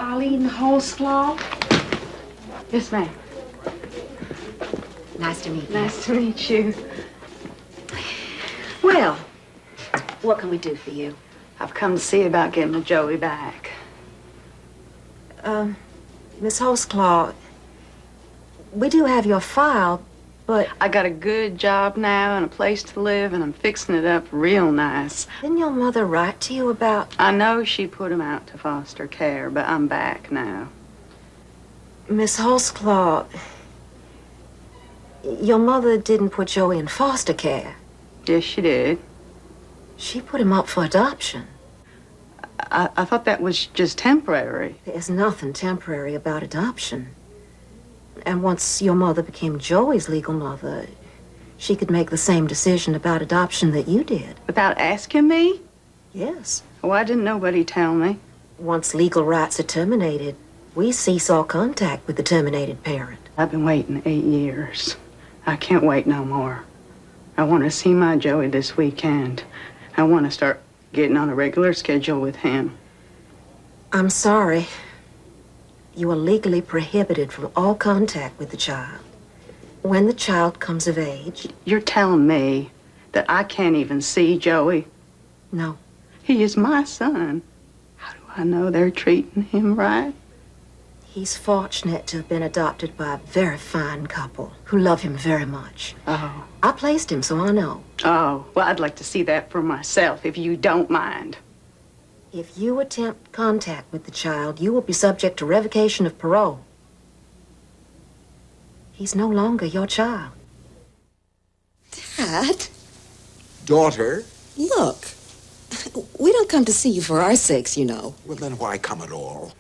Eileen Holsclaw? Yes, ma'am. Nice to meet you. Nice to meet you. Well, what can we do for you? I've come to see about getting my Joey back. Miss Holsclaw, we do have your file, but... I got a good job now and a place to live, and I'm fixing it up real nice. Didn't your mother write to you about... I know she put him out to foster care, but I'm back now. Miss Holsclaw, your mother didn't put Joey in foster care. Yes, she did. She put him up for adoption. I thought that was just temporary. There's nothing temporary about adoption. And once your mother became Joey's legal mother, she could make the same decision about adoption that you did. Without asking me? Yes. Why didn't nobody tell me? Once legal rights are terminated, we cease all contact with the terminated parent. I've been waiting 8 years. I can't wait no more. I want to see my Joey this weekend. I want to start getting on a regular schedule with him. I'm sorry. You are legally prohibited from all contact with the child. When the child comes of age... You're telling me that I can't even see Joey? No. He is my son. How do I know they're treating him right? He's fortunate to have been adopted by a very fine couple who love him very much. Oh. I placed him, so I know. Oh, well, I'd like to see that for myself, if you don't mind. If you attempt contact with the child, you will be subject to revocation of parole. He's no longer your child. Dad? Daughter? Look, we don't come to see you for our sakes, you know. Well, then why come at all?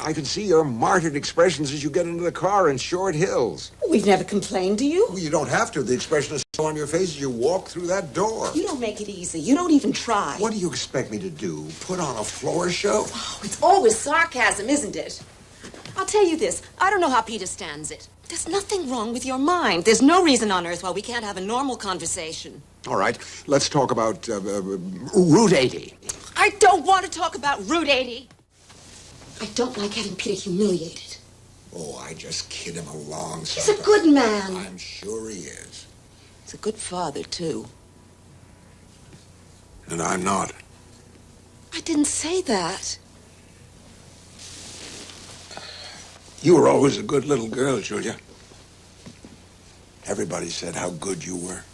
I can see your martyred expressions as you get into the car in Short Hills. We've never complained to you. Well, you don't have to. The expression is still on your face as you walk through that door. You don't make it easy. You don't even try. What do you expect me to do? Put on a floor show? Oh, it's always sarcasm, isn't it? I'll tell you this. I don't know how Peter stands it. There's nothing wrong with your mind. There's no reason on earth why we can't have a normal conversation. All right, let's talk about Route 80. I don't want to talk about Route 80. I don't like having Peter humiliated. Oh, I just kid him along. He's a good man. I'm sure he is. He's a good father, too. And I'm not. I didn't say that. You were always a good little girl, Julia. Everybody said how good you were.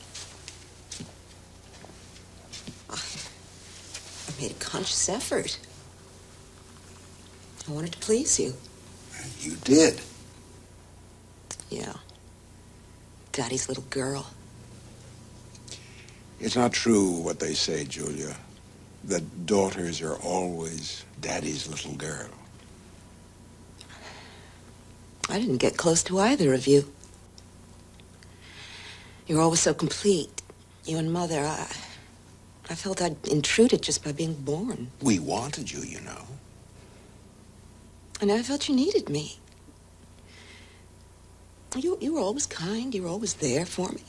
I made a conscious effort. I wanted to please you. You did. Yeah. Daddy's little girl. It's not true what they say, Julia, that daughters are always daddy's little girl. I didn't get close to either of you. You're always so complete. You and Mother, I felt I'd intruded just by being born. We wanted you, you know. And I felt you needed me. You were always kind. You were always there for me.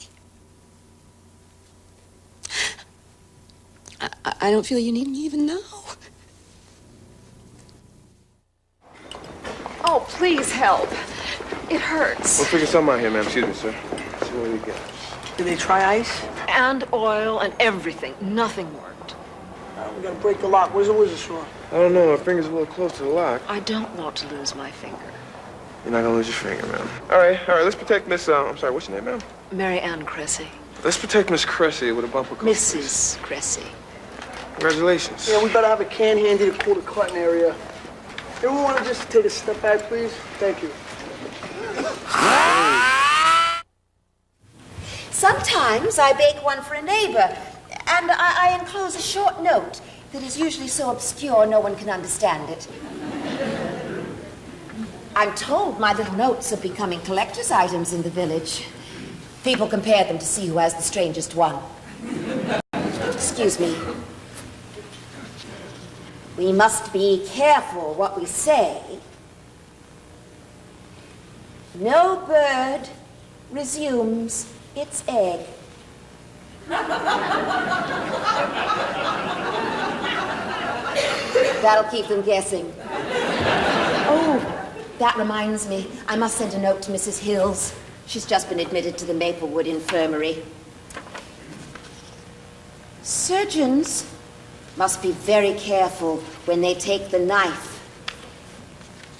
I don't feel you need me even now. Oh, please help. It hurts. We'll figure something out here, ma'am. Excuse me, sir. Let's see what we get. Did they try ice? And oil and everything. Nothing worked. We gotta break the lock. Where's the wizard straw? I don't know. My finger's a little close to the lock. I don't want to lose my finger. You're not gonna lose your finger, ma'am. All right. Let's protect Miss, I'm sorry, what's your name, ma'am? Mary Ann Cressy. Let's protect Miss Cressy with a bumper coat. Mrs. Cressy. Congratulations. Yeah, we gotta have a can handy to cool the cutting area. Everyone wanna just take a step back, please? Thank you. Sometimes I bake one for a neighbor, and I enclose a short note that is usually so obscure no one can understand it. I'm told my little notes are becoming collector's items in the village. People compare them to see who has the strangest one. Excuse me. We must be careful what we say. No bird resumes its egg. That'll keep them guessing. Oh, that reminds me. I must send a note to Mrs. Hills. She's just been admitted to the Maplewood Infirmary. Surgeons must be very careful when they take the knife.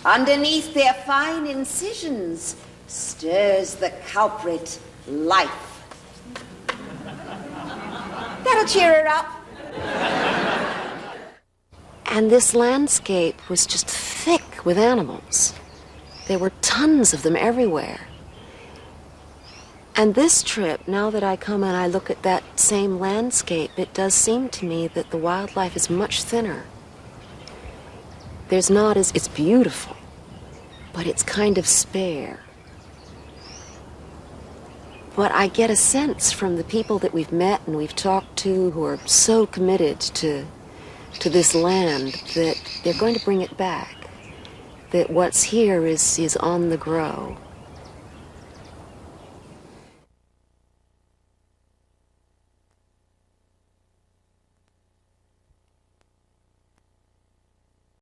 Underneath their fine incisions stirs the culprit, life. That'll cheer her up. And this landscape was just thick with animals. There were tons of them everywhere. And this trip, now that I come and I look at that same landscape, it does seem to me that the wildlife is much thinner. It's beautiful, but it's kind of spare. But I get a sense from the people that we've met and we've talked to who are so committed to this land that they're going to bring it back. That what's here is on the grow.